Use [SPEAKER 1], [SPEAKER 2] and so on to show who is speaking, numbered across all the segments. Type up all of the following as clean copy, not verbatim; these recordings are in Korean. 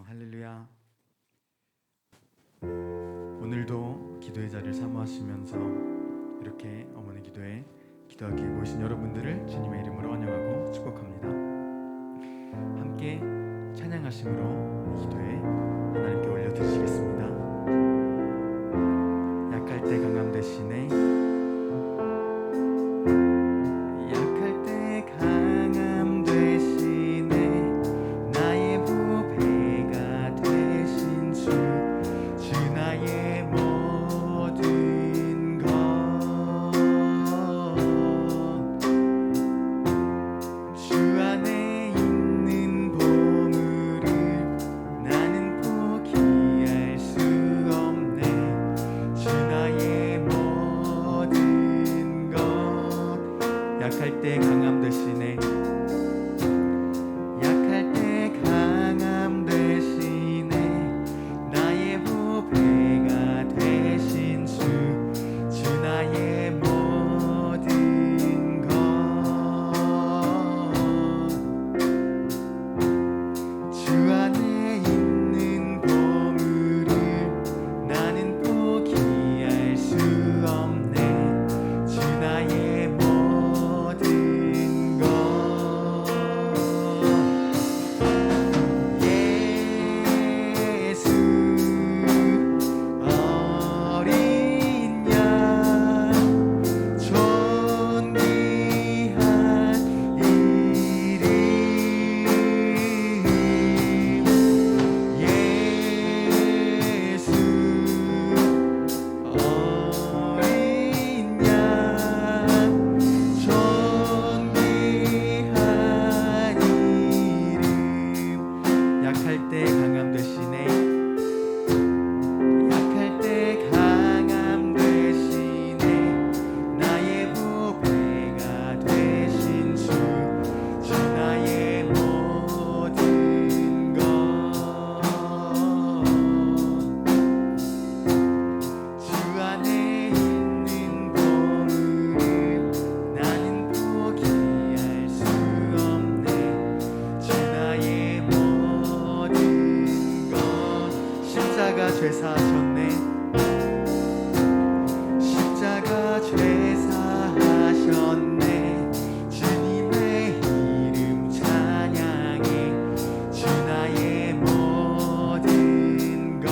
[SPEAKER 1] 할렐루야. 오늘도 기도의 자리를 사모하시면서 이렇게 어머니 기도에 기도하기 위해 모이신 여러분들을 주님의 이름으로 환영하고 축복합니다. 함께 찬양하심으로 이 기도에 하나님께 올려드리시겠습니다. 약할 때 강함 되시네. 약할 때 강함 되시네. 약할 때 강함 되시네. 나의 보배가 되신 주 나의 모든 것. 주 안에 있는 보물을 나는 포기할 수 없네. 주 나의 약할 때 강함 되시네. 약할 때 강함 되시네. 나의 보배가 되신 주 나의 모든 것. 주 안에 있는 보물을 나는 포기할 수 없네. 주 나의 십자가 죄사하셨네. 십자가 죄사하셨네. 주님의 이름 찬양해. 주 나의 모든 것.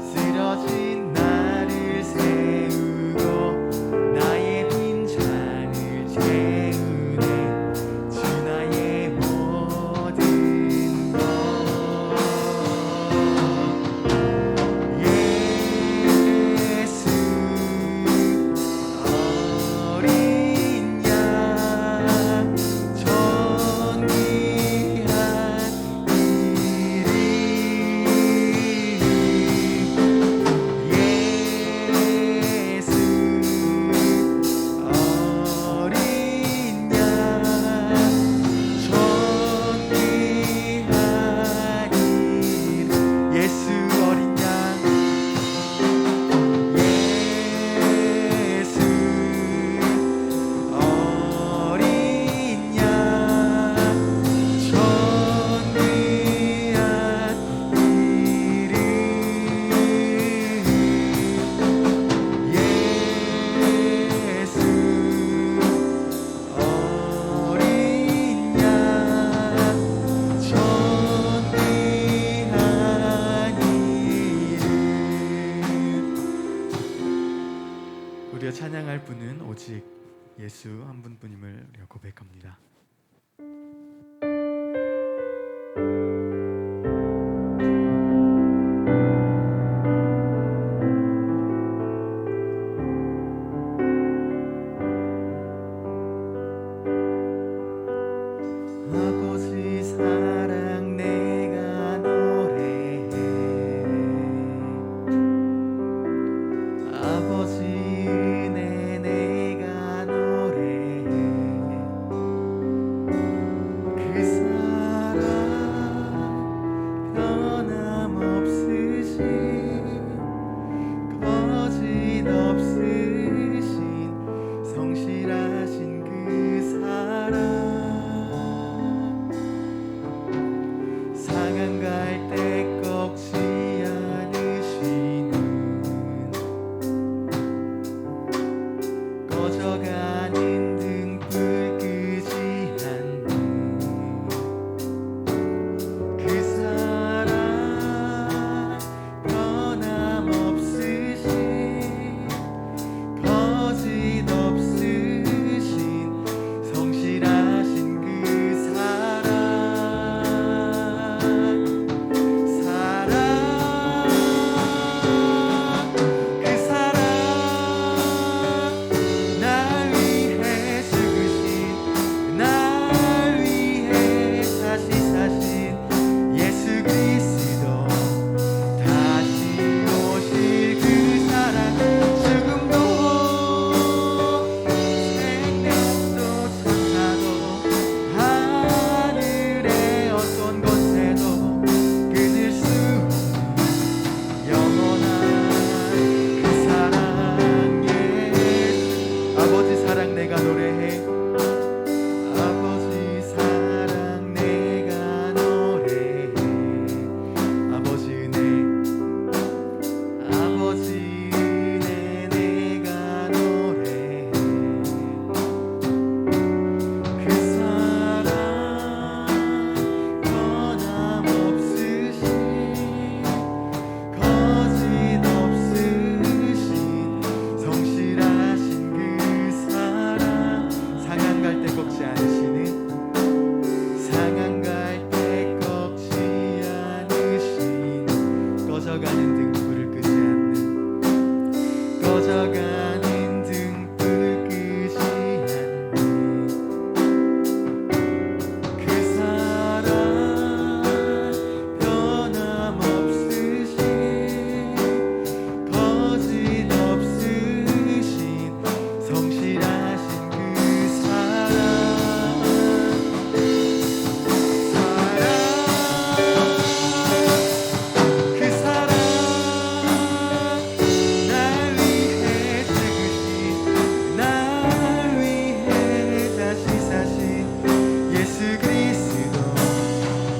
[SPEAKER 1] 쓰러진 나를 세우고 나의 빈잔을 채우네. 주 나의 우리가 찬양할 분은 오직 예수 한 분뿐임을 우리가 고백합니다. 아버지 사랑 내가 노래해. 아버지 은혜 내가 노래해. 꺼져가는 등불 끄지 않는 그 사랑 변함없으신 거짓 없으신 성실하신 그 사랑 그 사랑 날 위해 죽으신 날 위해 다시 사신 예수 그리스도 다시 오실 그 사랑 죽음도 생명도 천사도 하늘의 어떤 권세도 끊을 수 없는 영원한 그 사랑 예수 아버지 사랑 내가 노래해 아버지 사랑 내가 노래해 아버지 은혜 아버지 은혜 내가 노래해 그 사랑 변함없으신 거짓 없으신 성실하신 그 사랑 상한 갈 때 꺾지 않으시는 상한 갈 때 꺾지 않으신 꺼져가는 등불을 끄지 않는 꺼져가는 등불 끄지 않는 그 사랑 변함없으신 거짓 없으신 성실하신 그 사랑 그 사랑 날 위해 죽으신 날 위해 다시 사신 예수 그리스도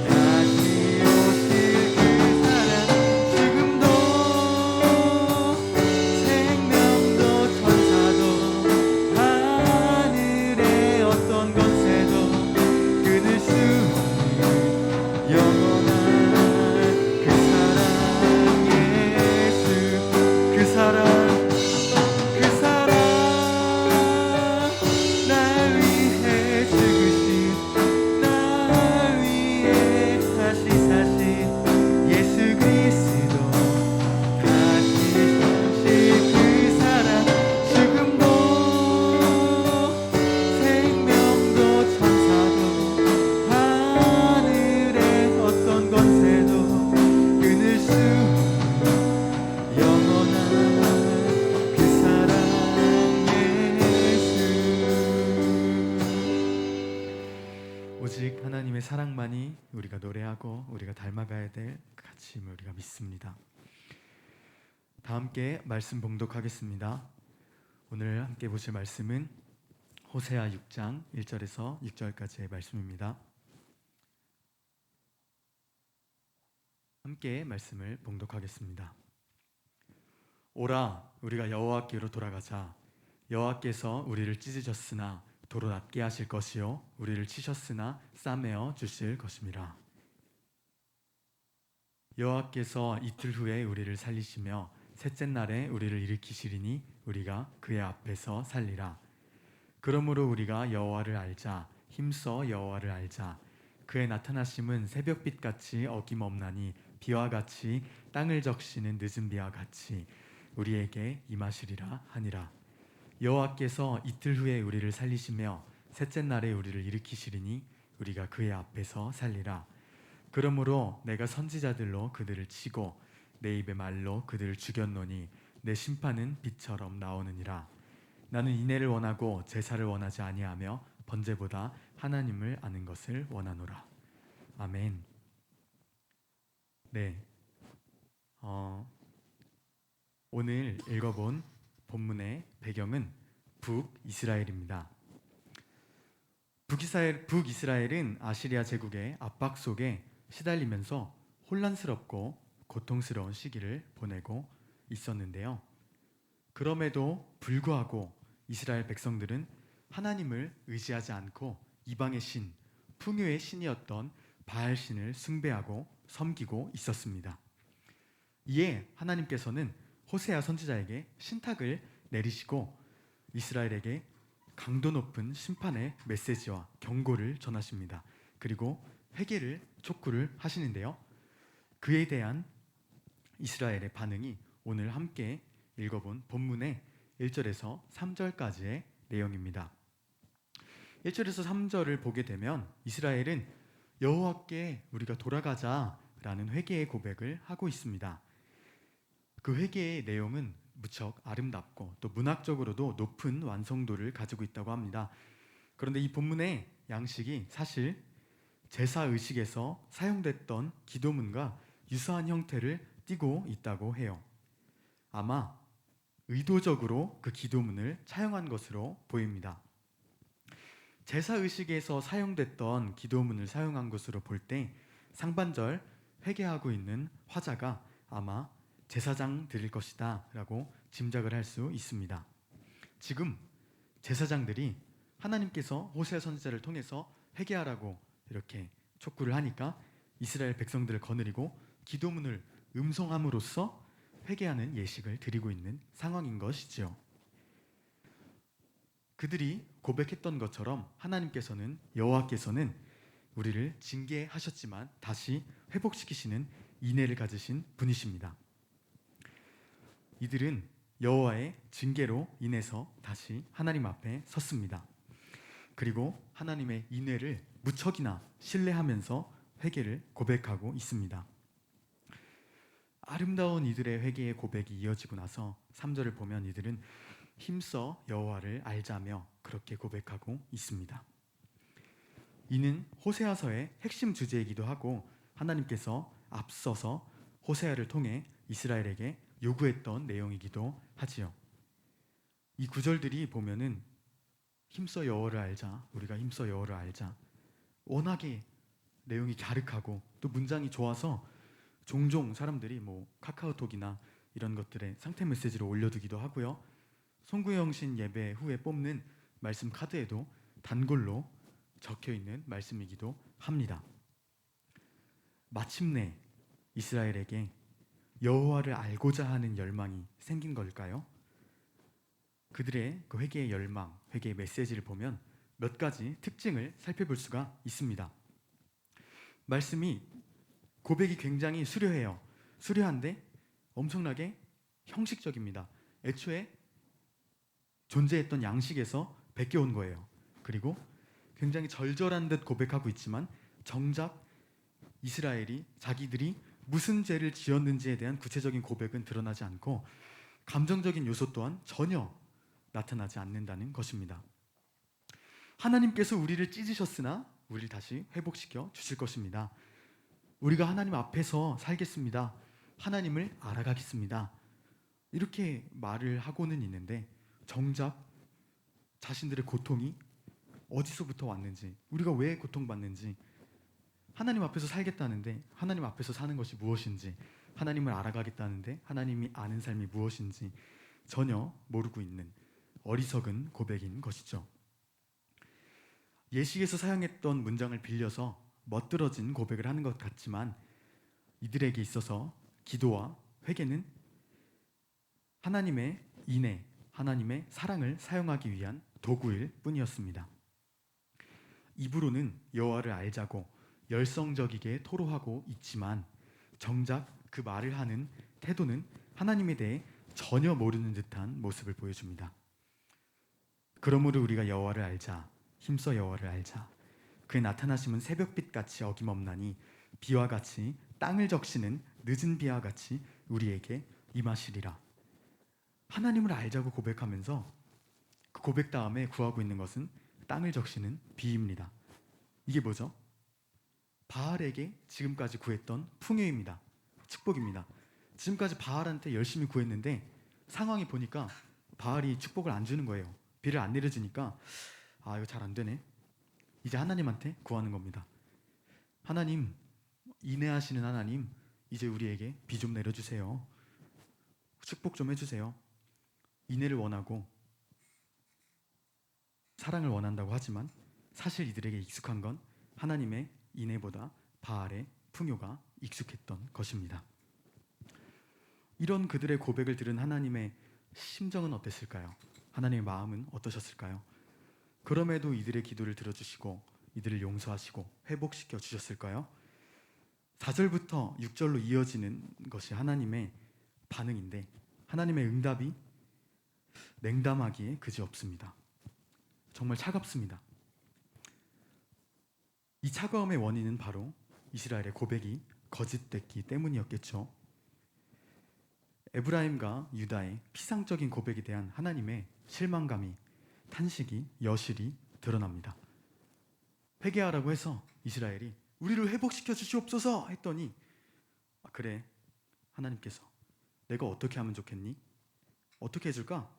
[SPEAKER 1] 다시 오실 그 사랑 죽음도 생명도 천사도 하늘의 어떤 권세도 끊을 수 없는 영원한 그 사랑 예수 그 사랑 그 사랑 날 위해 죽으신 날 위해 다시 사신 예수 그리스도 다시 오실 그 사랑 죽음도 생명도 천사도 하늘의 어떤 권세도 끊을 수 없는 영원한 그 사랑 예수 오직 하나님의 사랑만이 우리가 노래하고 우리가 닮아가야 될 가치임을 우리가 믿습니다. 다 함께 말씀 봉독하겠습니다. 오늘 함께 보실 말씀은 호세아 6장 1절에서 6절까지의 말씀입니다. 함께 말씀을 봉독하겠습니다. 오라 우리가 여호와께로 돌아가자. 여호와께서 우리를 찢으셨으나 도로 낫게 하실 것이요 우리를 치셨으나 싸매어 주실 것임이라. 여호와께서 이틀 후에 우리를 살리시며 셋째 날에 우리를 일으키시리니 우리가 그의 앞에서 살리라. 그러므로 우리가 여호와를 알자. 힘써 여호와를 알자. 그의 나타나심은 새벽빛같이 어김없나니 비와 같이 땅을 적시는 늦은 비와 같이 우리에게 임하시리라 하니라. 여호와께서 이틀 후에 우리를 살리시며 셋째 날에 우리를 일으키시리니 우리가 그의 앞에서 살리라. 그러므로 내가 선지자들로 그들을 치고 내 입의 말로 그들을 죽였노니 내 심판은 빛처럼 나오느니라. 나는 인애를 원하고 제사를 원하지 아니하며 번제보다 하나님을 아는 것을 원하노라. 아멘. 네, 오늘 읽어본 본문의 배경은 북이스라엘입니다. 북이스라엘은 아시리아 제국의 압박 속에 시달리면서 혼란스럽고 고통스러운 시기를 보내고 있었는데요. 그럼에도 불구하고 이스라엘 백성들은 하나님을 의지하지 않고 이방의 신, 풍요의 신이었던 바알 신을 숭배하고 섬기고 있었습니다. 이에 하나님께서는 호세아 선지자에게 신탁을 내리시고 이스라엘에게 강도 높은 심판의 메시지와 경고를 전하십니다. 그리고 회개를 촉구를 하시는데요. 그에 대한 이스라엘의 반응이 오늘 함께 읽어본 본문의 1절에서 3절까지의 내용입니다. 1절에서 3절을 보게 되면 이스라엘은 여호와께 우리가 돌아가자라는 회개의 고백을 하고 있습니다. 그 회개의 내용은 무척 아름답고 또 문학적으로도 높은 완성도를 가지고 있다고 합니다. 그런데 이 본문의 양식이 사실 제사의식에서 사용됐던 기도문과 유사한 형태를 띠고 있다고 해요. 아마 의도적으로 그 기도문을 차용한 것으로 보입니다. 제사의식에서 사용됐던 기도문을 사용한 것으로 볼 때 상반절 회개하고 있는 화자가 아마 제사장들일 것이다 라고 짐작을 할 수 있습니다. 지금 제사장들이 하나님께서 호세아 선지자를 통해서 회개하라고 이렇게 촉구를 하니까 이스라엘 백성들을 거느리고 기도문을 음성함으로써 회개하는 예식을 드리고 있는 상황인 것이지요. 그들이 고백했던 것처럼 하나님께서는 여호와께서는 우리를 징계하셨지만 다시 회복시키시는 인애를 가지신 분이십니다. 이들은 여호와의 징계로 인해서 다시 하나님 앞에 섰습니다. 그리고 하나님의 인애를 무척이나 신뢰하면서 회개를 고백하고 있습니다. 아름다운 이들의 회개의 고백이 이어지고 나서 3절을 보면 이들은 힘써 여호와를 알자며 그렇게 고백하고 있습니다. 이는 호세아서의 핵심 주제이기도 하고 하나님께서 앞서서 호세아를 통해 이스라엘에게 요구했던 내용이기도 하지요. 이 구절들이 보면은 힘써 여호와를 알자, 우리가 힘써 여호와를 알자, 워낙에 내용이 갸륵하고 또 문장이 좋아서 종종 사람들이 카카오톡이나 이런 것들에 상태 메시지로 올려두기도 하고요. 송구영신 예배 후에 뽑는 말씀 카드에도 단골로 적혀있는 말씀이기도 합니다. 마침내 이스라엘에게 여호와를 알고자 하는 열망이 생긴 걸까요? 그들의 그 회개의 열망, 회개의 메시지를 보면 몇 가지 특징을 살펴볼 수가 있습니다. 말씀이 고백이 굉장히 수려해요. 수려한데 엄청나게 형식적입니다. 애초에 존재했던 양식에서 베껴온 거예요. 그리고 굉장히 절절한 듯 고백하고 있지만 정작 이스라엘이 자기들이 무슨 죄를 지었는지에 대한 구체적인 고백은 드러나지 않고 감정적인 요소 또한 전혀 나타나지 않는다는 것입니다. 하나님께서 우리를 찢으셨으나 우리를 다시 회복시켜 주실 것입니다. 우리가 하나님 앞에서 살겠습니다. 하나님을 알아가겠습니다. 이렇게 말을 하고는 있는데 정작 자신들의 고통이 어디서부터 왔는지, 우리가 왜 고통받는지, 하나님 앞에서 살겠다는데 하나님 앞에서 사는 것이 무엇인지, 하나님을 알아가겠다는데 하나님이 아는 삶이 무엇인지 전혀 모르고 있는 어리석은 고백인 것이죠. 예식에서 사용했던 문장을 빌려서 멋들어진 고백을 하는 것 같지만 이들에게 있어서 기도와 회개는 하나님의 인애, 하나님의 사랑을 사용하기 위한 도구일 뿐이었습니다. 입으로는 여호와를 알자고 열성적이게 토로하고 있지만 정작 그 말을 하는 태도는 하나님에 대해 전혀 모르는 듯한 모습을 보여줍니다. 그러므로 우리가 여호와를 알자, 힘써 여호와를 알자. 그의 나타나심은 새벽빛같이 어김없나니 비와 같이 땅을 적시는 늦은 비와 같이 우리에게 임하시리라. 하나님을 알자고 고백하면서 그 고백 다음에 구하고 있는 것은 땅을 적시는 비입니다. 이게 뭐죠? 바알에게 지금까지 구했던 풍요입니다. 축복입니다. 지금까지 바알한테 열심히 구했는데 상황이 보니까 바알이 축복을 안 주는 거예요. 비를 안 내려주니까 이거 잘 안 되네. 이제 하나님한테 구하는 겁니다. 하나님, 인애하시는 하나님, 이제 우리에게 비 좀 내려주세요. 축복 좀 해주세요. 인애를 원하고 사랑을 원한다고 하지만 사실 이들에게 익숙한 건 하나님의 인애보다 바알의 풍요가 익숙했던 것입니다. 이런 그들의 고백을 들은 하나님의 심정은 어땠을까요? 하나님의 마음은 어떠셨을까요? 그럼에도 이들의 기도를 들어주시고 이들을 용서하시고 회복시켜 주셨을까요? 4절부터 6절로 이어지는 것이 하나님의 반응인데 하나님의 응답이 냉담하기에 그지없습니다. 정말 차갑습니다. 이 차가움의 원인은 바로 이스라엘의 고백이 거짓됐기 때문이었겠죠. 에브라임과 유다의 피상적인 고백에 대한 하나님의 실망감이, 탄식이 여실히 드러납니다. 회개하라고 해서 이스라엘이 우리를 회복시켜 주시옵소서 했더니 그래, 하나님께서 내가 어떻게 하면 좋겠니? 어떻게 해줄까?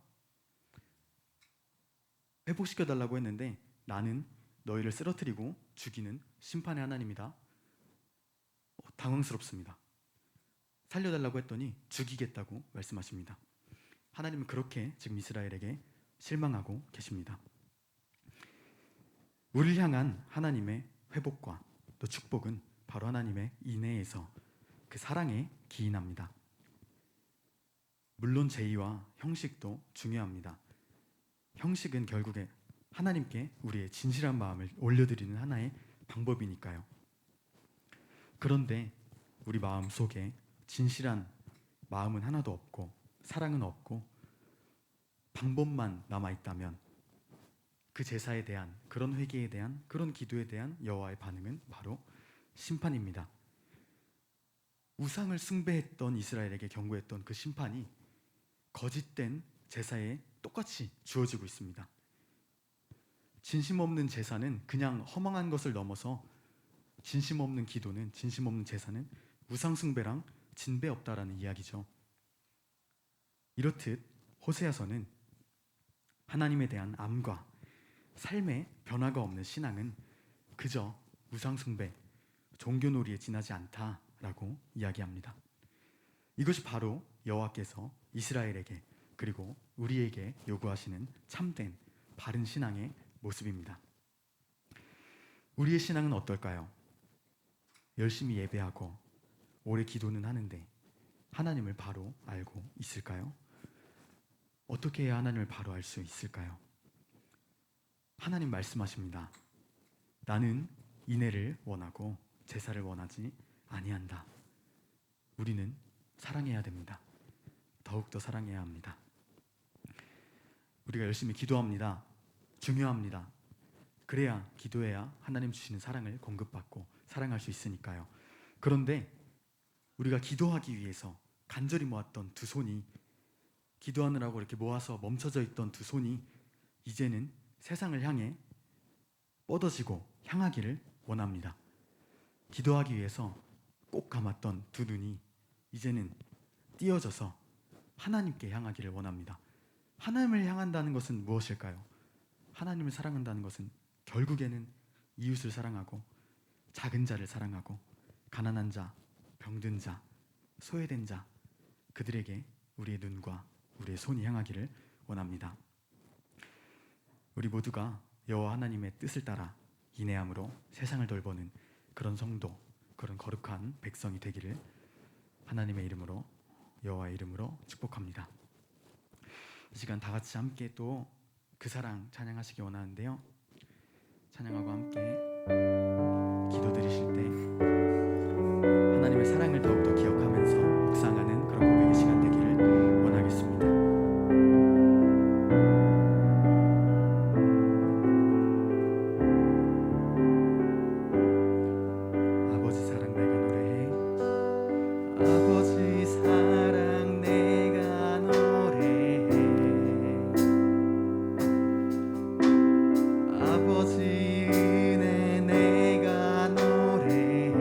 [SPEAKER 1] 회복시켜 달라고 했는데 나는 너희를 쓰러뜨리고 죽이는 심판의 하나님이다. 당황스럽습니다. 살려달라고 했더니 죽이겠다고 말씀하십니다. 하나님은 그렇게 지금 이스라엘에게 실망하고 계십니다. 우리를 향한 하나님의 회복과 또 축복은 바로 하나님의 인애에서 그 사랑에 기인합니다. 물론 제의와 형식도 중요합니다. 형식은 결국에 하나님께 우리의 진실한 마음을 올려드리는 하나의 방법이니까요. 그런데 우리 마음 속에 진실한 마음은 하나도 없고 사랑은 없고 방법만 남아있다면 그 제사에 대한, 그런 회개에 대한, 그런 기도에 대한 여호와의 반응은 바로 심판입니다. 우상을 숭배했던 이스라엘에게 경고했던 그 심판이 거짓된 제사에 똑같이 주어지고 있습니다. 진심 없는 제사는 그냥 허망한 것을 넘어서 진심 없는 기도는, 진심 없는 제사는 우상 숭배랑 진배 없다라는 이야기죠. 이렇듯 호세아서는 하나님에 대한 암과 삶의 변화가 없는 신앙은 그저 우상 숭배, 종교놀이에 지나지 않다라고 이야기합니다. 이것이 바로 여호와께서 이스라엘에게 그리고 우리에게 요구하시는 참된 바른 신앙의 모습입니다. 우리의 신앙은 어떨까요? 열심히 예배하고 오래 기도는 하는데 하나님을 바로 알고 있을까요? 어떻게 해야 하나님을 바로 알 수 있을까요? 하나님 말씀하십니다. 나는 인애를 원하고 제사를 원하지 아니한다. 우리는 사랑해야 됩니다. 더욱더 사랑해야 합니다. 우리가 열심히 기도합니다. 중요합니다. 그래야, 기도해야 하나님 주시는 사랑을 공급받고 사랑할 수 있으니까요. 그런데 우리가 기도하기 위해서 간절히 모았던 두 손이, 기도하느라고 이렇게 모아서 멈춰져 있던 두 손이 이제는 세상을 향해 뻗어지고 향하기를 원합니다. 기도하기 위해서 꼭 감았던 두 눈이 이제는 띄어져서 하나님께 향하기를 원합니다. 하나님을 향한다는 것은 무엇일까요? 하나님을 사랑한다는 것은 결국에는 이웃을 사랑하고 작은 자를 사랑하고 가난한 자, 병든 자, 소외된 자, 그들에게 우리의 눈과 우리의 손이 향하기를 원합니다. 우리 모두가 여호와 하나님의 뜻을 따라 인애함으로 세상을 돌보는 그런 성도, 그런 거룩한 백성이 되기를 하나님의 이름으로, 여호와의 이름으로 축복합니다. 이 시간 다 같이 함께 또 그 사랑 찬양하시기 원하는데요. 찬양하고 함께 기도 드리실 때 하나님의 사랑을 더욱더 기억하면서 묵상하는 그런 고백의 시간 되기를 원하겠습니다. 아버지 사랑 내가 노래해. 아버지 사랑 내가 노래해. 아버지 은혜 내가 노래해.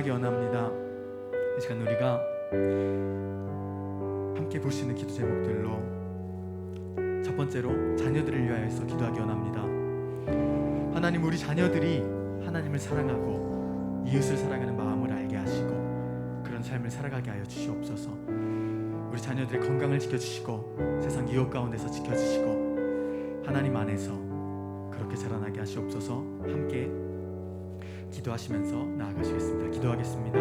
[SPEAKER 1] 기도하기 원합니다. 이 시간 우리가 함께 볼 수 있는 기도 제목들로 첫 번째로 자녀들을 위하여서 기도하기 원합니다. 하나님, 우리 자녀들이 하나님을 사랑하고 이웃을 사랑하는 마음을 알게 하시고 그런 삶을 살아가게 하여 주시옵소서. 우리 자녀들의 건강을 지켜주시고 세상 유혹 가운데서 지켜주시고 하나님 안에서 그렇게 자라나게 하시옵소서. 함께 기도하시면서 나아가시겠습니다. 기도하겠습니다.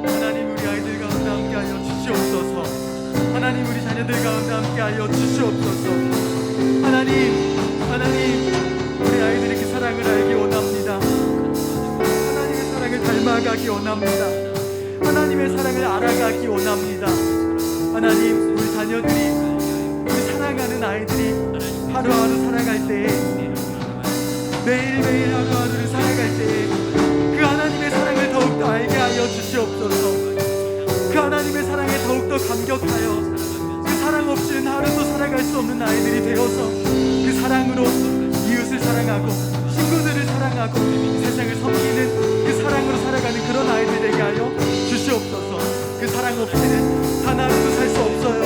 [SPEAKER 1] 하나님, 우리 아이들 가운데 함께하여 주시옵소서. 하나님, 우리 자녀들 가운데 함께하여 주시옵소서. 하나님, 우리 아이들이 그 사랑을 알기 원합니다. 하나님의 사랑을 닮아가기 원합니다. 하나님의 사랑을 알아가기 원합니다. 하나님, 우리 자녀들이, 우리 사랑하는 아이들이 하루하루 살아갈 때에, 매일매일 하루하루를 살아갈 때에 그 하나님의 사랑을 더욱더 알게 하여 주시옵소서. 그 하나님의 사랑에 더욱더 감격하여 그 사랑 없이는 하루도 살아갈 수 없는 아이들이 되어서 그 사랑으로 이웃을 사랑하고 친구들을 사랑하고 세상을 섬기는 그 사랑으로 살아가는 그런 아이들 되게 하여 주시옵소서. 그 사랑 없이는 단 하루도 살 수 없어요.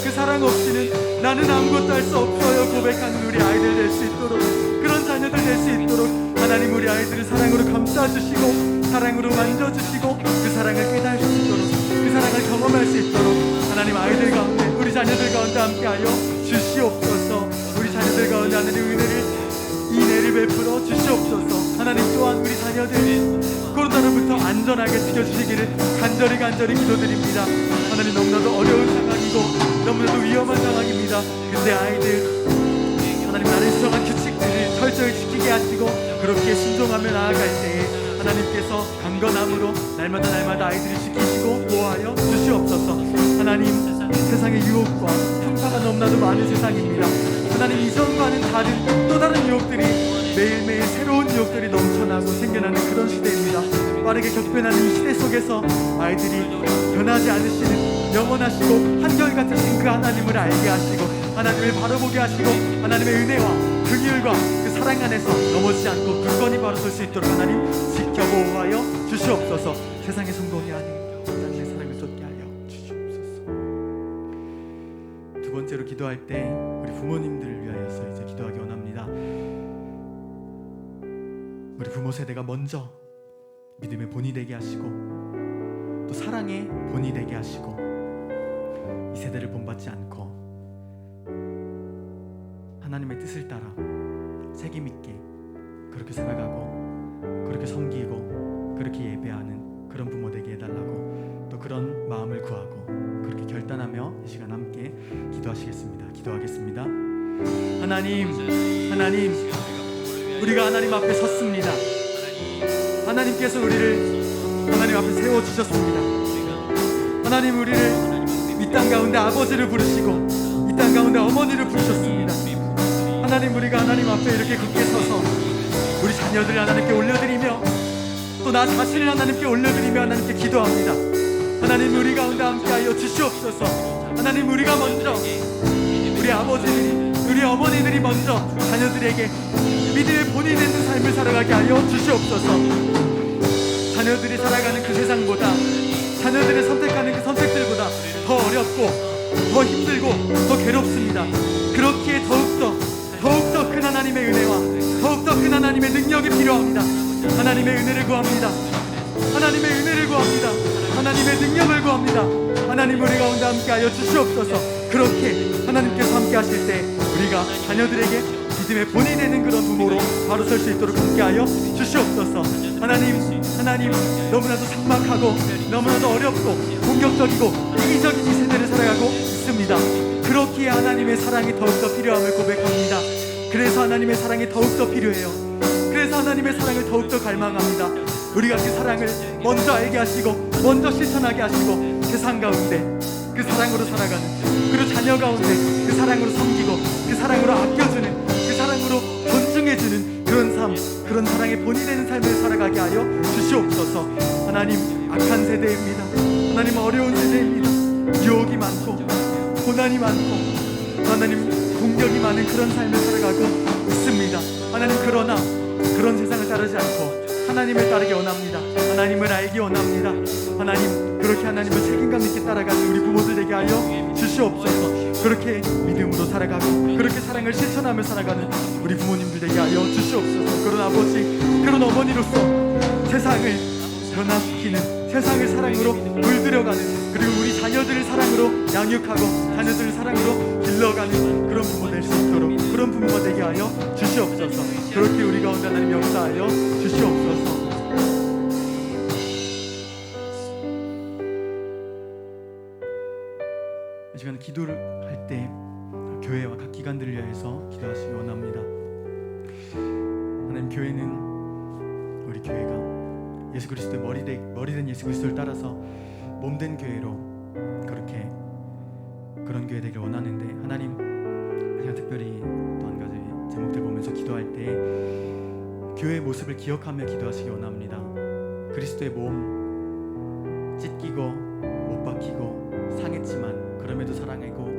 [SPEAKER 1] 그 사랑 없이는 나는 아무것도 할 수 없어요 고백하는 우리 아이들 될 수 있도록, 그런 자녀들 될 수 있도록 하나님, 우리 아이들을 사랑으로 감싸주시고 사랑으로 만져주시고 그 사랑을 깨달을 수 있도록, 그 사랑을 경험할 수 있도록 하나님, 아이들 가운데, 우리 자녀들 가운데 함께하여 주시옵소서. 우리 자녀들 가운데 하나님 은혜를 베풀어 주시옵소서. 하나님, 또한 우리 자녀들 코로나로부터 안전하게 지켜주시기를 간절히 기도드립니다. 하나님, 너무나도 어려운 상황이고 너무나도 위험한 상황입니다. 근데 아이들, 하나님, 나를 수정한 규칙들을 철저히 지키게 하시고 그렇게 순종하며 나아갈 때에 하나님께서 강건함으로 날마다 아이들을 지키시고 보호하여 주시옵소서. 하나님, 세상의 유혹과 풍파가 너무나도 많은 세상입니다. 하나님, 이전과는 다른 또 다른 유혹들이 매일매일 새로운 유혹들이 넘쳐나고 생겨나는 그런 시대입니다. 빠르게 격변하는 이 시대 속에서 아이들이 변하지 않으시는 영원하시고 한결같으신 그 하나님을 알게 하시고 하나님을 바라보게 하시고 하나님의 은혜와 긍휼과 그 사랑 안에서 넘어지지 않고 굳건히 바로 설 수 있도록 하나님 지켜보호하여 주시옵소서. 세상의 성공이 아닌 하나님의 사랑을 쫓게 하여 주시옵소서. 두 번째로 기도할 때 우리 부모님들을 위하여서 이제 기도하기 원합니다. 우리 부모 세대가 먼저 믿음의 본이 되게 하시고 또 사랑의 본이 되게 하시고 이 세대를 본받지 않고 하나님의 뜻을 따라 책임 있게 그렇게 살아가고 그렇게 섬기고 그렇게 예배하는 그런 부모 되게 해달라고, 또 그런 마음을 구하고 그렇게 결단하며 이 시간 함께 기도하시겠습니다. 기도하겠습니다. 하나님, 우리가 하나님 앞에 섰습니다. 하나님께서 우리를 하나님 앞에 세워주셨습니다. 하나님, 우리를 이 땅 가운데 아버지를 부르시고 이 땅 가운데 어머니를 부르셨습니다. 하나님, 우리가 하나님 앞에 이렇게 굳게 서서 우리 자녀들을 하나님께 올려드리며 또 나 자신을 하나님께 올려드리며 하나님께 기도합니다. 하나님, 우리 가운데 함께하여 주시옵소서. 하나님, 우리가 먼저, 우리 아버지들이, 우리 어머니들이 먼저 자녀들에게 믿음의 본이 되는 삶을 살아가게 하여 주시옵소서. 자녀들이 살아가는 그 세상보다, 자녀들이 선택하는 그 선택들보다 더 어렵고 더 힘들고 더 괴롭습니다. 그렇기에 더욱더 큰 하나님의 은혜와 더욱더 큰 하나님의 능력이 필요합니다. 하나님의 은혜를 구합니다. 하나님의 은혜를 구합니다. 하나님의 능력을 구합니다. 하나님, 우리 가운데 함께하여 주시옵소서. 그렇게 하나님께서 함께 하실 때 우리가 자녀들에게 믿음의 본이 되는 그런 부모로 바로 설 수 있도록 함께하여 주시옵소서. 하나님, 너무나도 삭막하고 너무나도 어렵고 공격적이고 이기적인 이 세대를 살아가고 있습니다. 그렇기에 하나님의 사랑이 더욱더 필요함을 고백합니다. 그래서 하나님의 사랑이 더욱더 필요해요. 그래서 하나님의 사랑을 더욱더 갈망합니다. 우리가 그 사랑을 먼저 알게 하시고 먼저 실천하게 하시고 세상 가운데 그 사랑으로 살아가는, 그리고 자녀 가운데 그 사랑으로 섬기고 그 사랑으로 아껴주는, 그 사랑으로 존중해주는 그런 삶, 그런 사랑의 본이 되는 삶을 살아가게 하여 주시옵소서. 하나님, 악한 세대입니다. 하나님, 어려운 세대입니다. 유혹이 많고 고난이 많고 하나님, 공격이 많은 그런 삶을 살아가고 있습니다. 하나님, 그러나 그런 세상을 따르지 않고 하나님을 따르기 원합니다. 하나님을 알기 원합니다. 하나님, 그렇게 하나님을 책임감 있게 따라가는 우리 부모들 되게 하여 주시옵소서. 그렇게 믿음으로 살아가고 그렇게 사랑을 실천하며 살아가는 우리 부모님들 되게 하여 주시옵소서. 그런 아버지, 그런 어머니로서 세상을 변화시키는, 세상을 사랑으로 물들여가는, 그리고 우리 자녀들을 사랑으로 양육하고 자녀들을 사랑으로 길러가는 그런 부모 될 수 있도록, 그런 부모가 되게 하여 주시옵소서. 그렇게 우리 가운데 하나님 역사하여 주시옵소서. 이 시간 기도를 할 때 교회와 각 기관들을 위해서 기도하시기 원합니다. 하나님, 교회는 우리 교회가 예수 그리스도의 머리된 예수 그리스도를 따라서 몸된 교회로 그렇게 그런 교회 되길 원하는데, 하나님, 제가 특별히 또 한 가지 제목들 보면서 기도할 때 교회의 모습을 기억하며 기도하시기 원합니다. 그리스도의 몸 찢기고 못 박히고 상했지만 그럼에도 사랑하고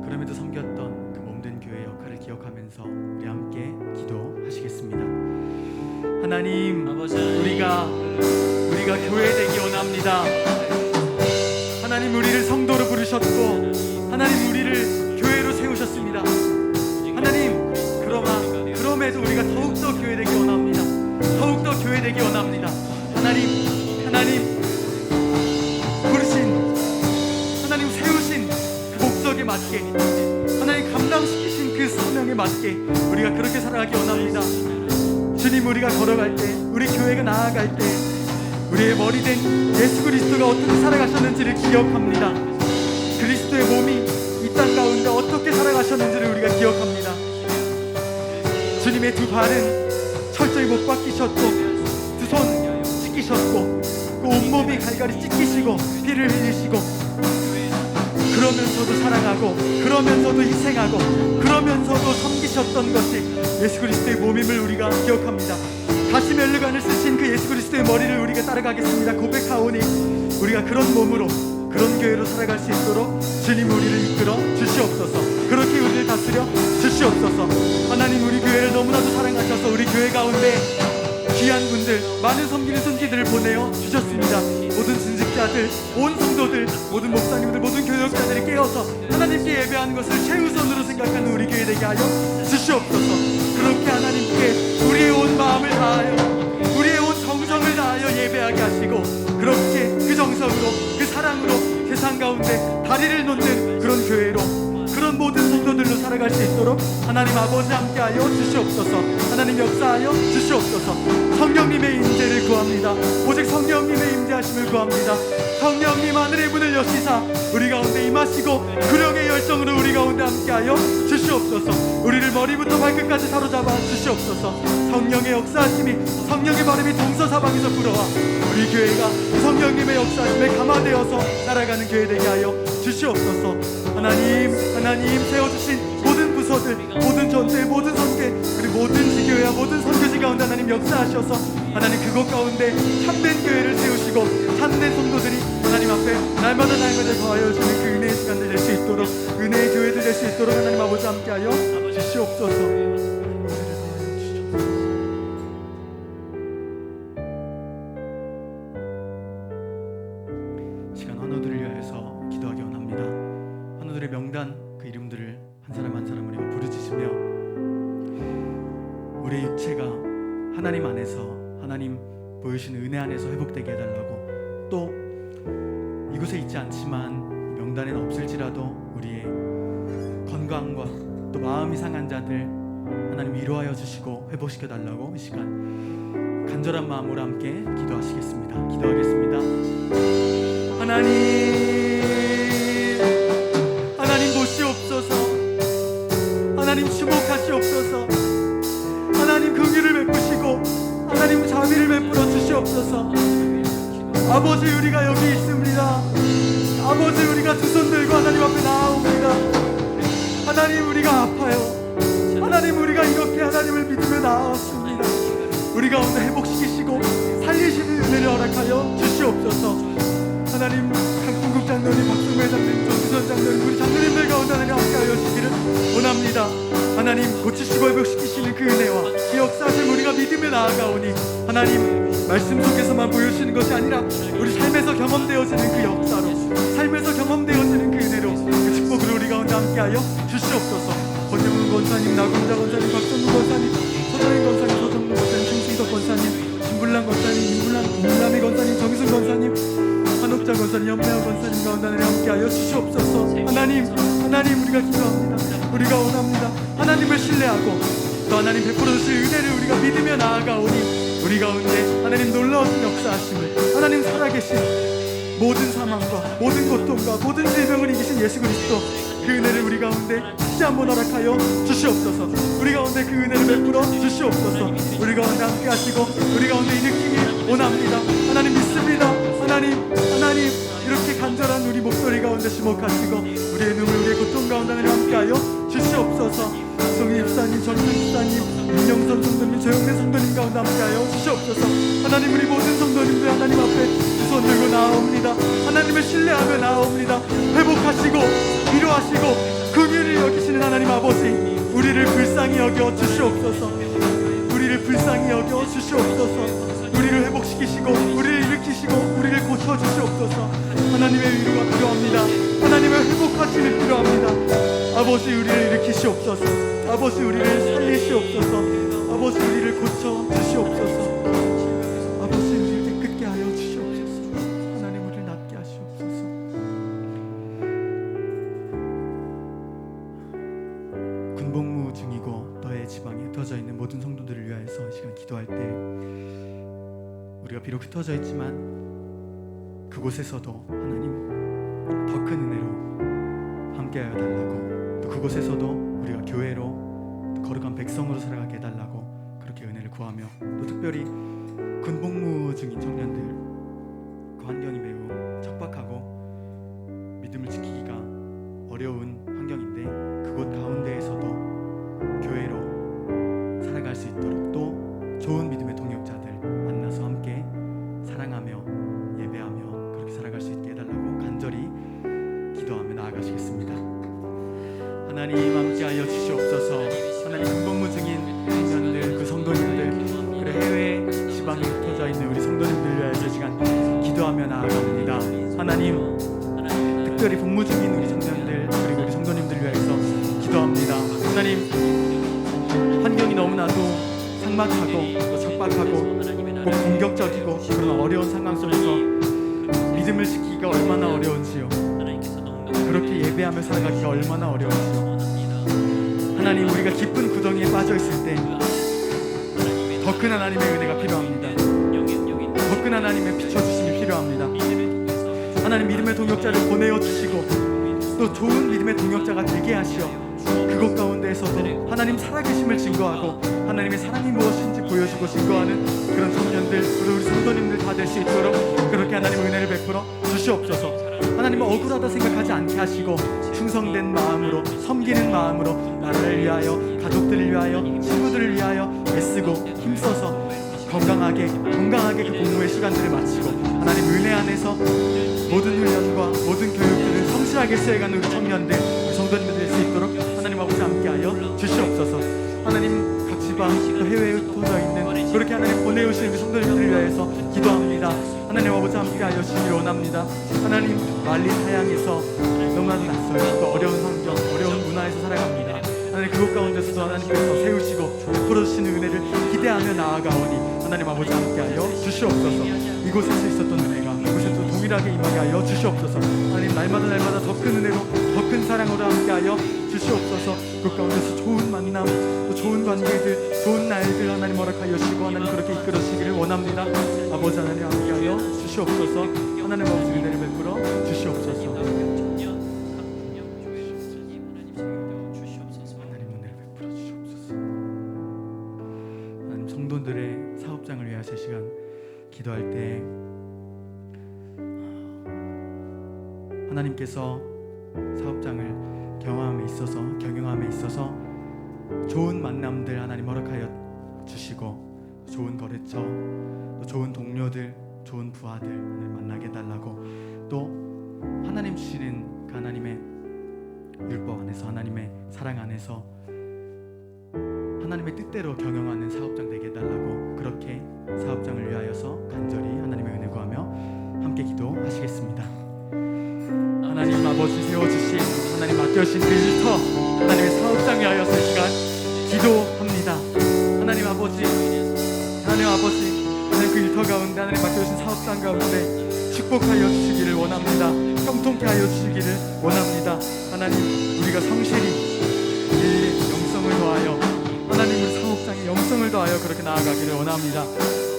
[SPEAKER 1] 그럼에도 섬겼던 그 몸된 교회의 역할을 기억하면서 우리 함께 기도하시겠습니다. 하나님, 우리가 교회 되기 원합니다. 하나님, 우리를 성도로 부르셨고 하나님, 우리를 교회로 세우셨습니다. 하나님, 그럼에도 우리가 더욱더 교회 되기 원합니다. 더욱더 교회 되기 원합니다. 하나님 부르신, 하나님 세우신 그 목적에 맞게, 하나님 감당시키신 그 사명에 맞게 우리가 그렇게 살아가기 원합니다. 주님, 우리가 걸어갈 때, 우리 교회가 나아갈 때 우리의 머리된 예수 그리스도가 어떻게 살아가셨는지를 기억합니다. 그리스도의 몸이 이 땅 가운데 어떻게 살아가셨는지를 우리가 기억합니다. 주님의 두 발은 철저히 못 박히셨고, 두 손 찢기셨고, 그 온몸이 갈갈이 찢기시고 피를 흘리시고, 그러면서도 사랑하고 그러면서도 희생하고 그러면서도 섬기셨던 것이 예수 그리스도의 몸임을 우리가 기억합니다. 다시 멸류관을 쓰신 그 예수 그리스도의 머리를 우리가 따라가겠습니다. 고백하오니 우리가 그런 몸으로, 그런 교회로 살아갈 수 있도록 주님 우리를 이끌어 주시옵소서. 그렇게 우리를 다스려 주시옵소서. 하나님, 우리 교회를 너무나도 사랑하셔서 우리 교회 가운데 귀한 분들, 많은 섬기는 손길들을 보내어 주셨습니다. 모든 진직자들, 온 성도들, 모든 목사님들, 모든 교역자들이 깨어서 하나님께 예배하는 것을 최우선으로 생각하는 우리 교회 되게 하여 주시옵소서. 그렇게 하나님께 우리의 온 마음을 다하여, 우리의 온 정성을 다하여 예배하게 하시고, 그렇게 그 정성으로, 그 사랑으로 세상 가운데 다리를 놓는 그런 교회로, 그런 모든 성도들로 살아갈 수 있도록 하나님 아버지 함께하여 주시옵소서. 하나님 역사하여 주시옵소서. 성령님의 임재를 구합니다. 오직 성령님의 임재하심을 구합니다. 성령님, 하늘의 문을 여시사 우리 가운데 임하시고 구령의 열정으로 우리 가운데 함께하여 주시옵소서. 우리를 머리부터 발끝까지 사로잡아 주시옵소서. 성령의 역사하심이, 성령의 발음이 동서사방에서 불어와 우리 교회가 성령님의 역사하심에 감화되어서 날아가는 교회 되게 하여 주시옵소서. 하나님 세워주신 모든 부서들, 모든 전체, 모든 선계, 그리고 모든 지교회와 모든 선교지 가운데 하나님 역사하셔서 하나님 그곳 가운데 참된 교회를 세우시고 참된 성도들이 하나님 앞에 날마다 더하여 주는 그 은혜의 시간들 될 수 있도록, 은혜의 교회들 될 수 있도록 하나님 아버지 함께하여 주시옵소서. 명단 그 이름들을 한 사람 한 사람 우리가 부르짖으며 우리의 육체가 하나님 안에서, 하나님 보여주시는 은혜 안에서 회복되게 해달라고, 또 이곳에 있지 않지만 명단에는 없을지라도 우리의 건강과 또 마음이 상한 자들 하나님 위로하여 주시고 회복시켜 달라고 이 시간 간절한 마음으로 함께 기도하시겠습니다. 기도하겠습니다. 하나님 보시옵소서. 하나님 주목하시옵소서. 하나님 긍휼을 베푸시고 하나님 자비를 베풀어 주시옵소서. 아버지, 우리가 여기 있습니다. 아버지, 우리가 두 손 들고 하나님 앞에 나아옵니다. 하나님, 우리가 아파요. 하나님, 우리가 이렇게 하나님을 믿으며 나아왔습니다. 우리 가운데 회복시키시고 살리시는 은혜를 허락하여 주시옵소서. 하나님, 각 궁극자 장로님, 박승배 장로님, 정수선 장로님, 우리 장로님들 가운데 하나님 함께하여 주시기를 원합니다. 하나님 고치시고 회복시키시는 그 은혜와 그 역사를 우리가 믿으며 나아가오니 하나님 말씀 속에서만 보여주시는 것이 아니라 우리 삶에서 경험되어지는 그 역사로, 삶에서 경험되어지는 그 은혜로, 그 축복으로 우리 가운데 함께하여 주시옵소서. 권영훈 권사님, 나군자 권사님, 박정무 권사님, 서정인 권사님, 서정무 권사님, 송승덕 권사님, 김불란 권사님, 임남희 권사님, 정희순 권사님, 한옥자 권사님, 연매화 권사님 가운데 하나님 함께하여 주시옵소서. 하나님 우리가 기도합니다. 우리가 원합니다. 하나님을 신뢰하고 또 하나님 베풀어 주실 은혜를 우리가 믿으며 나아가오니 우리 가운데 하나님 놀라운 역사하심을, 하나님 살아계신 모든 사망과 모든 고통과 모든 질병을 이기신 예수 그리스도 그 은혜를 우리 가운데 다시 한번 허락하여 주시옵소서. 우리 가운데 그 은혜를 베풀어 주시옵소서. 우리 가운데 함께 하시고 우리 가운데 일으키기 원합니다. 하나님 믿습니다. 하나님 이렇게 간절한 우리 목소리 가운데 주목하시고 우리의 눈물, 우리의 고통 가운데 하나님 함께하여 주시옵소서. 성희 집사님, 전준 집사님, 임영선 성도님, 조영래 성도님 가운데 함께하여 주시옵소서. 하나님 우리 모든 성도님들 하나님 앞에 두 손 들고 나아옵니다. 하나님을 신뢰하며 나아옵니다. 회복하시고 위로하시고 긍휼히 여기시는 하나님 아버지, 우리를 불쌍히 여겨 주시옵소서. 우리를 불쌍히 여겨 주시옵소서. 우리를 회복시키시고 우리를 일으키시고 우리를 고쳐주시옵소서. 하나님의 위로가 필요합니다. 하나님의 회복하심이 필요합니다. 아버지 우리를 일으키시옵소서. 아버지 우리를 살리시옵소서. 아버지 우리를 고쳐주시옵소서. 아버지 우리를 깨끗게 하여 주시옵소서. 하나님 우리를 낫게 하시옵소서. 군복무 중이고 너의 지방에 흩어져 있는 모든 성도들을 위하여서 이 시간 기도할 때 우리가 비록 흩어져 있지만 그곳에서도 하나님 더 큰 은혜로 함께하여 달라고, 또 그곳에서도 우리가 교회로 또 거룩한 백성으로 살아가게 해달라고 그렇게 은혜를 구하며, 또 특별히 군복무 중인 청년들 그 환경이 매우 척박하고 믿음을 지키기가 어려운 환경인데 그곳 가운데에서도 교회로 살아갈 수 있도록 또 좋은 믿음의 동역자들 만나서 함께 사랑하며 예배하며 그렇게 살아갈 수 있게 해달라고 간절히 기도하며 나아가시겠습니다. 하나님 함께하여 주시옵소서. 하나님 군복무 중인 청년들, 그 성도님들, 그래 해외 지방에 흩어져 있는 우리 성도님들 위하여서 시간 기도하며 나아갑니다. 하나님 특별히 복무 중인 우리 청년들 그리고 우리 성도님들 위하여서 기도합니다. 하나님 환경이 너무나도 삭막하고 또 척박하고 꼭 공격적이고 그런 어려운 상황 속에서 믿음을 지키기가 얼마나 어려운지요. 그렇게 예배하며 살아가기가 얼마나 어려운지요. 하나님 우리가 깊은 구덩이에 빠져있을 때 더 큰 하나님의 은혜가 필요합니다. 더 큰 하나님의 비춰주심이 필요합니다. 하나님 믿음의 동역자를 보내어 주시고 또 좋은 믿음의 동역자가 되게 하시어 그곳 가운데에서도 하나님 살아계심을 증거하고 하나님의 사랑이 무엇인지 보여주고 증거하는 그런 청년들, 우리 성도님들 다 될 수 있도록 그렇게 하나님 은혜를 베풀어 주시옵소서. 하나님은 억울하다 생각하지 않게 하시고 충성된 마음으로, 섬기는 마음으로 나라를 위하여, 가족들을 위하여, 친구들을 위하여 애쓰고 힘써서 건강하게 그 공부의 시간들을 마치고 하나님 은혜 안에서 모든 훈련과 모든 교육들을 성실하게 수행하는 우리 청년들, 우리 성도님들 될 수 있도록 하나님 아버지 함께하여 주시옵소서. 하나님 각 지방 또 해외에 흩어져 있는 그렇게 하나님 보내오시는 우리 성도님들을 위하여서 기도합니다. 하나님 아버지 함께하여 주시기를 원합니다. 하나님 말리 타양에서 너무나도 낯설고 또 어려운 환경, 어려운 문화에서 살아갑니다. 하나님 그곳 가운데서도 하나님께서 세우시고 베풀어 주시는 은혜를 기대하며 나아가오니 하나님 아버지 함께하여 주시옵소서. 이곳에서 있었던 은혜가 이곳에서 동일하게 임하게 하여 주시옵소서. 하나님 날마다 더 큰 은혜로 더 큰 사랑으로 함께하여 주시옵소서. 그 가운데서 좋은 만남 또 좋은 관계들, 좋은 날들 하나님 허락하여 주시고 하나님 그렇게 이끌어 주시기를 원합니다. 아버지 하나님 함께하여 주시옵소서. 하나님 아버지 은혜를 베풀어 주시옵소서. 성도들의 사업장을 위하여 이 시간 기도할 때 하나님께서 사업장을 경영함에 있어서 좋은 만남들 하나님 허락하여 주시고 좋은 거래처, 또 좋은 동료들, 좋은 부하들 하나님 만나게 해달라고, 또 하나님 주시는 그 하나님의 율법 안에서, 하나님의 사랑 안에서 하나님의 뜻대로 경영하는 사업장 되게 해달라고, 그렇게 사업장을 위하여서 간절히 하나님의 은혜 구하며 함께 기도하시겠습니다. 하나님 아버지, 세워주신 하나님 맡겨주신 그 일터, 하나님의 사업장 위하여서 이 시간 기도합니다. 하나님 아버지, 하나님 그 일터 가운데, 하나님 맡겨주신 사업장 가운데 축복하여 주시기를 원합니다. 형통케 하여 주시기를 원합니다. 하나님, 우리가 성실히 영성을 더하여, 하나님 우리 사업장에 영성을 더하여 그렇게 나아가기를 원합니다.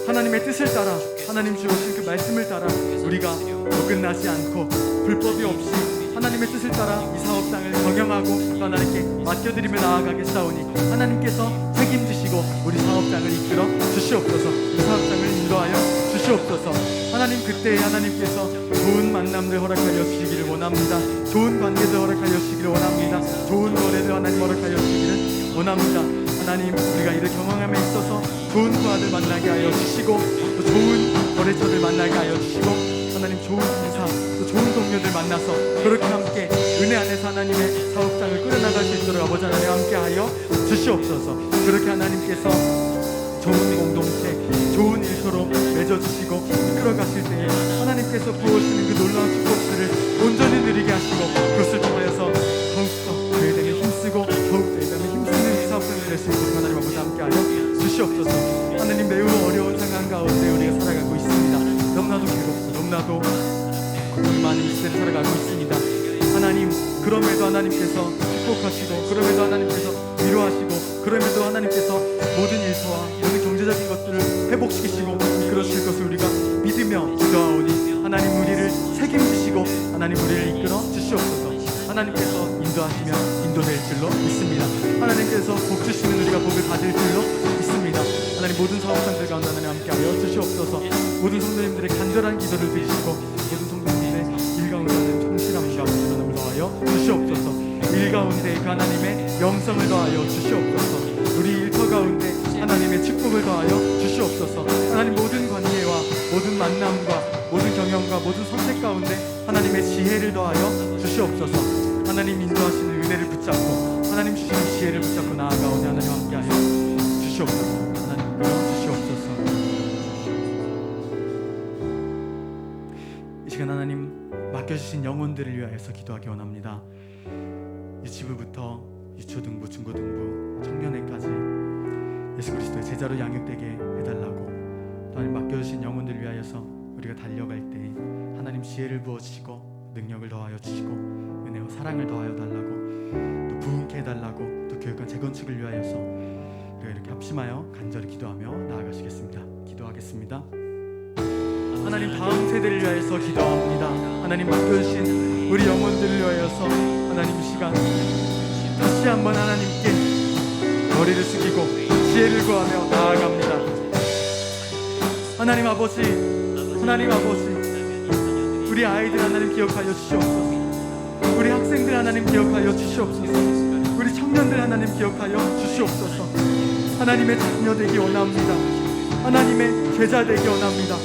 [SPEAKER 1] 하나님의 뜻을 따라, 하나님 주오신 그 말씀을 따라 우리가 어긋나지 않고 불법이 없이 하나님의 뜻을 따라 이 사업장을 경영하고 또 하나님께 맡겨드리며 나아가겠사오니, 하나님께서 책임지시고 우리 사업장을 이끌어 주시옵소서. 이 사업장을 인도하여 주시옵소서. 하나님, 그때 하나님께서 좋은 만남들 허락하여 주시기를 원합니다. 좋은 관계들 허락하여 주시기를 원합니다. 좋은 노래들 하나님 허락하여 주시기를 원합니다. 하나님, 우리가 이를 경험함에 있어서 좋은 부하들 만나게 하여 주시고, 또 좋은 거래처들 만나게 하여 주시고, 하나님 좋은 인사, 또 좋은 동료들 만나서 그렇게 함께 은혜 안에서 하나님의 사업장을 꾸려나갈 수 있도록 아버지 하나님 함께 하여 주시옵소서. 그렇게 하나님께서 좋은 공동체, 좋은 일터로 맺어주시고 이끌어가실 때에 하나님께서 부어주시는 그 놀라운 축복들을 온전히 누리게 하시고, 그것을 통하여서 더욱더 그에 대해 힘쓰고 더욱더 이 다음에 힘쓰는 이 사업장을 낼 수 있도록 하나님 아버지 함께 하여 주시옵소서. 하나님, 매우 어려운 상황 가운데 우리가 살아가고 있습니다. 너무나도 괴롭고 너무나도 고통이 많은 이 시대를 살아가고 있습니다. 하나님, 그럼에도 하나님께서 축복하시고, 그럼에도 하나님께서 위로하시고, 그럼에도 하나님께서 모든 일터와 모든 경제적인 것들을 회복시키시고 이끌어주실 것을 우리가 믿으며 기도하오니, 하나님 우리를 책임지시고 하나님 우리를 이끌어 주시옵소서. 하나님께서 인도하시며 인도될 줄로 믿습니다. 하나님께서 복 주시면 우리가 복을 받을 줄로 믿습니다. 하나님, 모든 사업장들 가운데 하나님 함께하여 주시옵소서. 모든 성도님들의 간절한 기도를 들으시고, 모든 성도님들의 일 가운데 하나님 성실함과 하나님을 더하여 주시옵소서. 일 가운데 그 하나님의 영성을 더하여 주시옵소서. 우리 일터 가운데 하나님의 축복을 더하여 주시옵소서. 하나님, 모든 관계와 모든 만남과 모든 경영과 모든 선택 가운데 하나님의 지혜를 더하여 주시옵소서. 하나님 인도하시는 은혜를 붙잡고 하나님 주시는 지혜를 붙잡고 나아가오니 하나님 함께하여 주시옵소서. 하나님 주시옵소서. 이 시간 하나님 맡겨주신 영혼들을 위하여서 기도하기 원합니다. 유치부부터 유초등부, 중고등부, 청년회까지 예수 그리스도의 제자로 양육되게 해달라고, 또 하나님 맡겨주신 영혼들을 위하여서 우리가 달려갈 때 하나님 지혜를 부어주시고 능력을 더하여 주시고 은혜와 사랑을 더하여 달라고, 또 부흥케 해달라고, 또 교육관 재건축을 위하여서 우리가 이렇게 합심하여 간절히 기도하며 나아가시겠습니다. 기도하겠습니다. 하나님, 다음 세대를 위하여서 기도합니다. 하나님, 맡겨주신 우리 영혼들을 위하여서 하나님 시간 다시 한번 하나님께 머리를 숙이고 지혜를 구하며 나아갑니다. 하나님 아버지, 하나님 아버지, 우리 아이들 하나님 기억하여 주시옵소서. 우리 학생들 하나님 기억하여 주시옵소서. 우리 청년들 하나님 기억하여 주시옵소서. 하나님의 자녀 되기 원합니다. 하나님의 제자 되기 원합니다.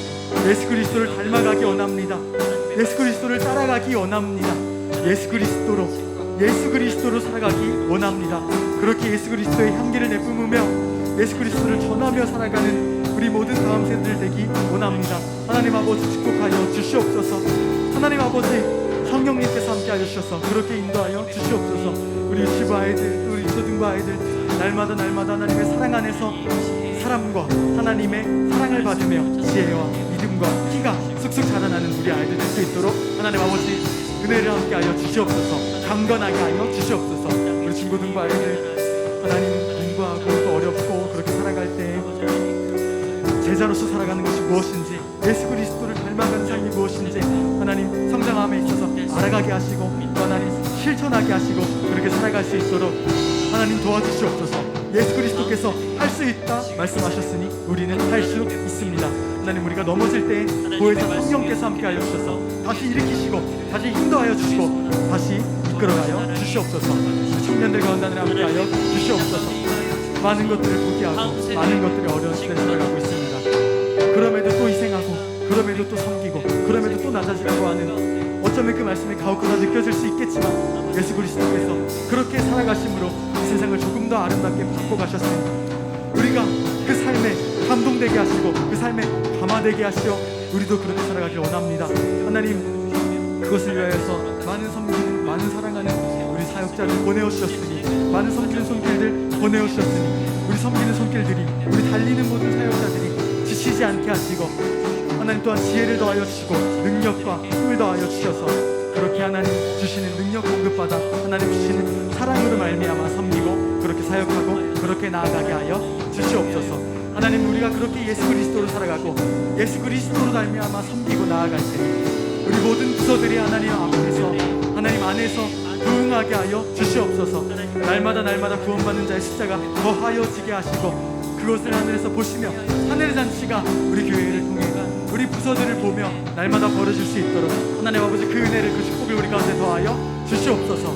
[SPEAKER 1] 예수 그리스도를 닮아가기 원합니다. 예수 그리스도를 따라가기 원합니다. 예수 그리스도로 살아가기 원합니다. 그렇게 예수 그리스도의 향기를 내뿜으며 예수 그리스도를 전하며 살아가는 우리 모든 다음 세대들 되기 원합니다. 하나님 아버지, 축복하여 주시옵소서. 하나님 아버지, 성령님께서 함께하여 주셔서 그렇게 인도하여 주시옵소서. 우리 유치부 아이들, 또 우리 초등부 아이들 날마다 하나님의 사랑 안에서 사람과 하나님의 사랑을 받으며 지혜와 믿음과 희가 쑥쑥 자라나는 우리 아이들 될 수 있도록 하나님 아버지 은혜를 함께하여 주시옵소서. 강건하게 하여 주시옵소서. 우리 중고등부 아이들 하나님 공부하고 또 어렵고 그렇게 살아갈 때 제자로서 살아가는 것이 무엇인지, 예수 그리스도를 닮아가는 삶이 무엇인지 하나님 성장함에 있어서 알아가게 하시고, 또 하나님 실천하게 하시고 그렇게 살아갈 수 있도록 하나님 도와주시옵소서. 예수 그리스도께서 할 수 있다 말씀하셨으니 우리는 할 수 있습니다. 하나님, 우리가 넘어질 때 보혜사 성령께서 함께하여 주셔서 다시 일으키시고 다시 인도하여 주시고 다시 이끌어가여 주시옵소서. 청년들 가운데 함께하여 주시옵소서. 많은 것들을 포기하고 많은 것들이 어려운 시대에 살아가고 있습니다. 그럼에도 또 희생하고, 그럼에도 또 섬기고, 그럼에도 또 낮아지려고 하는 어쩌면 그 말씀이 가혹하다 느껴질 수 있겠지만 예수 그리스도께서 그렇게 살아가심으로 이 세상을 조금 더 아름답게 바꿔가셨으니 우리가 그 삶에 감동되게 하시고 그 삶에 감화되게 하시어 우리도 그렇게 살아가길 원합니다. 하나님, 그것을 위하여서 많은 섬기는, 많은 사랑하는 우리 사역자들 보내오셨으니, 많은 섬기는 손길들 보내오셨으니, 우리 섬기는 손길들이, 우리 달리는 모든 사역자들이 지치지 않게 하시고, 하나님 또한 지혜를 더하여 주시고 능력과 힘을 더하여 주셔서 그렇게 하나님 주시는 능력 공급받아 하나님 주시는 사랑으로 말미암아 섬기고 그렇게 사역하고 그렇게 나아가게 하여 주시옵소서. 하나님, 우리가 그렇게 예수 그리스도로 살아가고 예수 그리스도로 말미암아 섬기고 나아갈 때 우리 모든 부서들이 하나님 앞에서, 하나님 안에서 부응하게 하여 주시옵소서. 날마다 구원받는 자의 숫자가 더하여지게 하시고 그것을 하늘에서 보시며 하늘의 잔치가 우리 교회를 통해 우리 부서들을 보며 날마다 벌어질 수 있도록 하나님 아버지 그 은혜를, 그 축복을 우리 가운데 더하여 주시옵소서.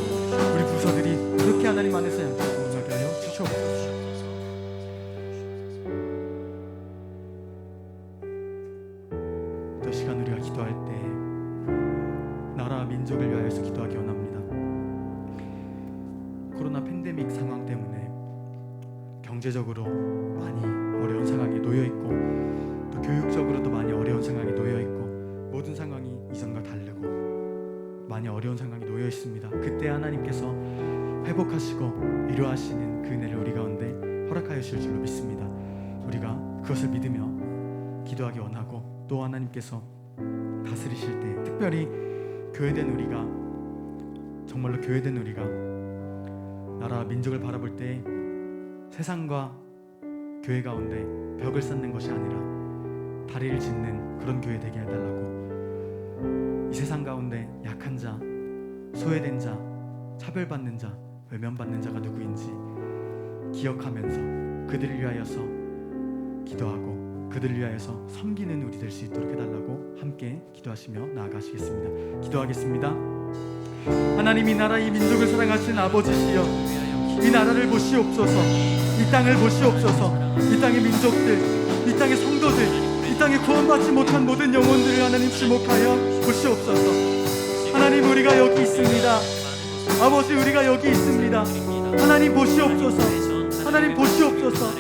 [SPEAKER 1] 우리 부서들이 그렇게 하나님 안에서 양식하게 하여 주시옵소서. 또 시간 우리가 기도할 때 나라와 민족을 위하여서 기도하기 원합니다. 코로나 팬데믹 상황 때문에 경제적으로 많이 어려운 상황에 놓여있고 또 교육적으로도 많이 어려운 상황에 놓여있고 모든 상황이 이전과 다르고 많이 어려운 상황에 놓여있습니다. 그때 하나님께서 회복하시고 위로하시는 그 은혜를 우리 가운데 허락하여 주실 줄로 믿습니다. 우리가 그것을 믿으며 기도하기 원하고 또 하나님께서 다스리실 때 특별히 교회된 우리가, 정말로 교회된 우리가 나라와 민족을 바라볼 때 세상과 교회 가운데 벽을 쌓는 것이 아니라 다리를 짓는 그런 교회 되게 해달라고, 이 세상 가운데 약한 자, 소외된 자, 차별받는 자, 외면받는 자가 누구인지 기억하면서 그들을 위하여서 기도하고 그들을 위하여서 섬기는 우리 될 수 있도록 해달라고 함께 기도하시며 나아가시겠습니다. 기도하겠습니다. 하나님, 이 나라 이 민족을 사랑하시는 아버지시여, 이 나라를 보시옵소서. 이 땅을 보시옵소서. 이 땅의 민족들, 이 땅의 성도들, 이 땅에 구원받지 못한 모든 영혼들을 하나님 주목하여 보시옵소서. 하나님, 우리가 여기 있습니다. 아버지, 우리가 여기 있습니다. 하나님 보시옵소서. 하나님 보시옵소서.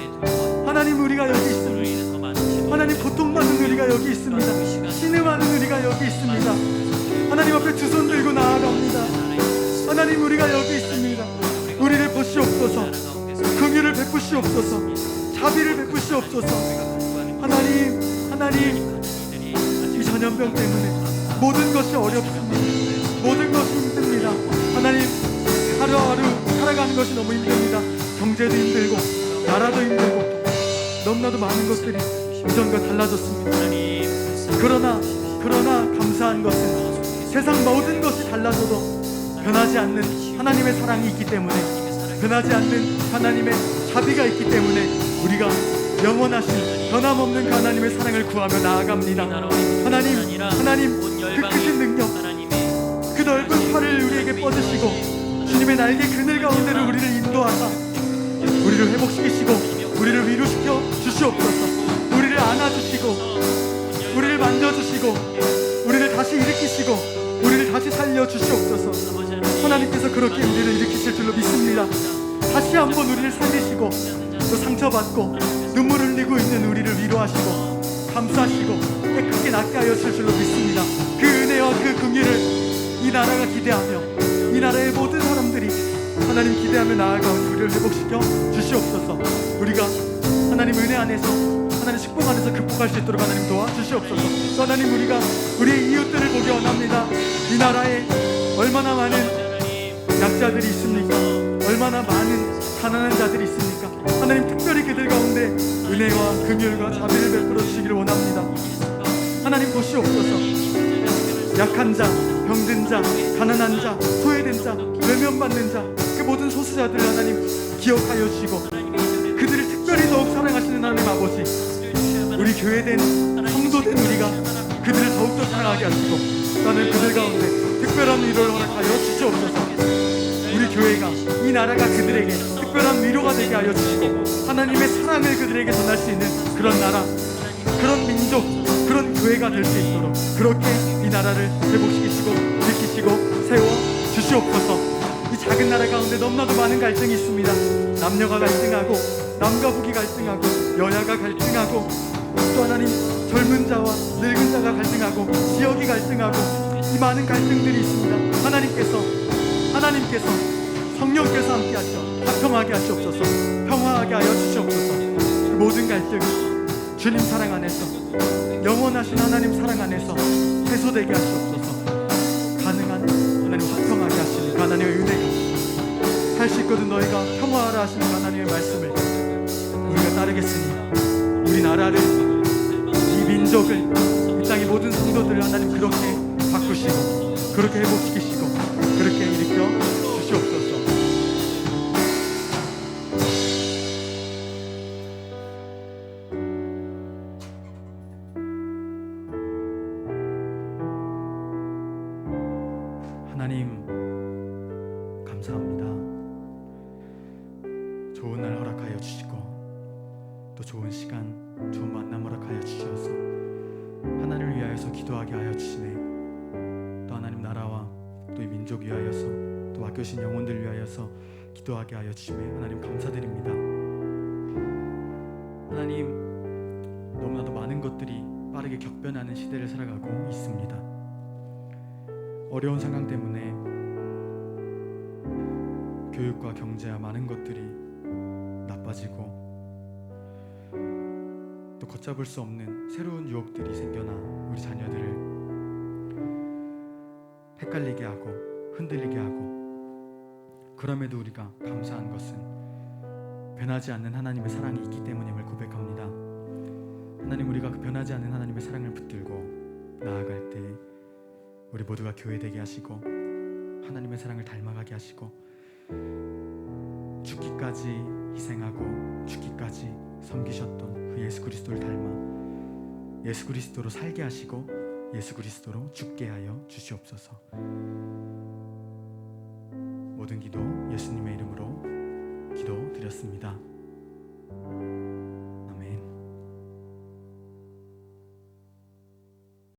[SPEAKER 1] 하나님, 우리가 여기 있습니다. 하나님, 고통받는 우리가 여기 있습니다. 신음하는 우리가 여기 있습니다. 하나님 앞에 두 손 들고 나아갑니다. 하나님, 우리가 여기 있습니다. 우리를 보시옵소서. 긍휼을 베푸시옵소서. 자비를 베푸시옵소서. 하나님, 이 전염병 때문에 모든 것이 어렵습니다. 모든 것이 힘듭니다. 하나님, 하루하루 살아가는 것이 너무 힘듭니다. 경제도 힘들고 나라도 힘들고 너무나도 많은 것들이 이전과 달라졌습니다. 그러나 감사한 것은 세상 모든 것이 달라져도 변하지 않는 하나님의 사랑이 있기 때문에, 변하지 않는 하나님의 자비가 있기 때문에 우리가 영원하신 변함없는 하나님의 사랑을 구하며 나아갑니다. 하나님, 그 크신 능력, 그 넓은 팔을 우리에게 뻗으시고 주님의 날개 그늘 가운데로 우리를 인도하사 우리를 회복시키시고 우리를 위로시켜 주시옵소서. 우리를 안아주시고 우리를 만져주시고 우리를 다시 일으키시고 우리를 다시 살려주시옵소서. 하나님께서 그렇게 우리를 일으키실 줄로 믿습니다. 다시 한번 우리를 살리시고 또 상처받고 눈물 흘리고 있는 우리를 위로하시고 감싸시고 깨끗게 낫게 하여 주실 줄로 믿습니다. 그 은혜와 그 긍휼을 이 나라가 기대하며 이 나라의 모든 사람들이 하나님 기대하며 나아가온 우리를 회복시켜 주시옵소서. 우리가 하나님 은혜 안에서, 하나님 축복 안에서 극복할 수 있도록 하나님 도와주시옵소서. 또 하나님, 우리가 우리의 이웃들을 보기 원합니다. 이 나라에 얼마나 많은 약자들이 있습니까? 얼마나 많은 가난한 자들이 있습니까? 하나님, 특별히 그들 가운데 은혜와 긍휼과 자비를 베풀어 주시기를 원합니다. 하나님 보시옵소서. 약한 자, 병든 자, 가난한 자, 소외된 자, 외면받는 자, 그 모든 소수자들을 하나님 기억하여 주시고 그들을 특별히 더욱 사랑하시는 하나님 아버지, 우리 교회된 성도된 우리가 그들을 더욱더 사랑하게 하시고 나는 그들 가운데 특별한 위로를 허락하여 주시옵소서. 우리 교회가, 이 나라가 그들에게 특별한 위로가 되게 하여 주시고 하나님의 사랑을 그들에게 전할 수 있는 그런 나라, 그런 민족, 그런 그런 교회가 될 수 있도록 그렇게 이 나라를 회복시키시고 일으키시고 세워 주시옵소서. 이 작은 나라 가운데 너무나도 많은 갈등이 있습니다. 남녀가 갈등하고 남과 북이 갈등하고 여야가 갈등하고 또 하나님 젊은 자와 늙은 자가 갈등하고 지역이 갈등하고 이 많은 갈등들이 있습니다. 하나님께서 성령께서 함께 하셔 화평하게 하시옵소서. 평화하게 하여 주시옵소서. 그 모든 갈등 주님 사랑 안에서 영원하신 하나님 사랑 안에서 해소되게 하시옵소서. 가능한 하나님 화평하게 하시는 그 하나님의 은혜가 할 수 있거든 너희가 평화하라 하시는 그 하나님의 말씀을 우리가 따르겠으니 우리 나라를 이 민족을 이 땅의 모든 성도들을 하나님 그렇게 바꾸시고 그렇게 회복시키시고 그렇게 일으켜 주시옵소서. 하나님 감사합니다. 좋은 날 허락하여 주시고 또 좋은 시간 좋은 만남 허락하여 주셔서 하나님을 위하여서 기도하게 하여 주시네. 또 하나님 나라와 또 이 민족 위하여서 또 맡겨신 영혼들 위하여서 기도하게 하여 주시네. 하나님 감사드립니다. 하나님 너무나도 많은 것들이 빠르게 격변하는 시대를 살아가고 있습니다. 어려운 상황 때문에 교육과 경제와 많은 것들이 나빠지고 또 걷잡을 수 없는 새로운 유혹들이 생겨나 우리 자녀들을 헷갈리게 하고 흔들리게 하고 그럼에도 우리가 감사한 것은 변하지 않는 하나님의 사랑이 있기 때문임을 고백합니다. 하나님 우리가 그 변하지 않는 하나님의 사랑을 붙들고 나아갈 때 우리 모두가 교회되게 하시고 하나님의 사랑을 닮아가게 하시고 죽기까지 희생하고 죽기까지 섬기셨던 그 예수 그리스도를 닮아 예수 그리스도로 살게 하시고 예수 그리스도로 죽게 하여 주시옵소서. 모든 기도 예수님의 이름으로 기도드렸습니다.